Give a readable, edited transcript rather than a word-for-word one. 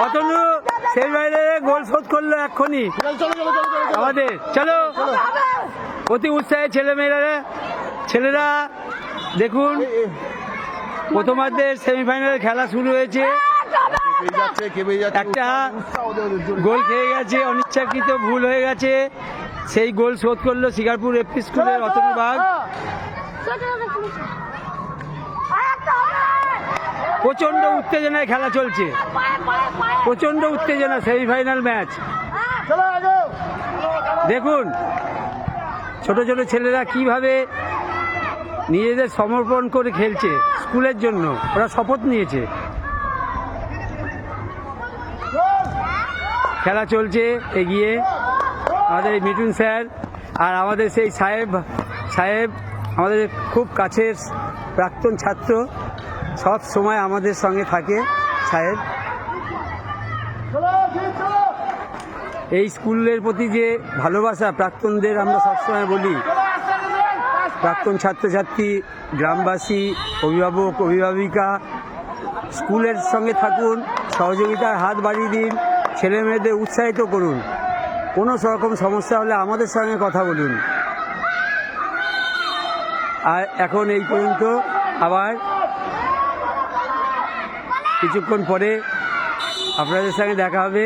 অতনু সেমিফাইনালে গোল শোধ করলো এক্ষুনি আমাদের। চলো অতি উৎসাহে ছেলেরা দেখুন প্রথমার্ধের সেমিফাইনালের খেলা শুরু হয়েছে। একটা গোল খেয়ে গেছে, অনিচ্ছাকৃত ভুল হয়ে গেছে, সেই গোল শোধ করলো শিকারপুর এফপি স্কুলের অতনু বাগ। প্রচন্ড উত্তেজনায় খেলা চলছে, প্রচন্ড উত্তেজনা, সেমিফাইনাল ম্যাচ। দেখুন ছোট ছোট ছেলেরা কিভাবে নিজেদের সমর্পণ করে খেলছে স্কুলের জন্য, ওরা শপথ নিয়েছে। খেলা চলছে এগিয়ে, আমাদের মিঠুন স্যার আর আমাদের সেই সাহেব আমাদের খুব কাছের প্রাক্তন ছাত্র, সব সময় আমাদের সঙ্গে থাকে সাহেব। এই স্কুলের প্রতি যে ভালোবাসা প্রাক্তনদের, আমরা সবসময় বলি প্রাক্তন ছাত্রছাত্রী, গ্রামবাসী, অভিভাবক, অভিভাবিকা স্কুলের সঙ্গে থাকুন, সহযোগিতার হাত বাড়িয়ে দিন, ছেলে মেয়েদের উৎসাহিত করুন। কোনো রকম সমস্যা হলে আমাদের সঙ্গে কথা বলুন। আর এখন এই পর্যন্ত, আবার কিছুক্ষণ পরে আপনাদের সঙ্গে দেখা হবে।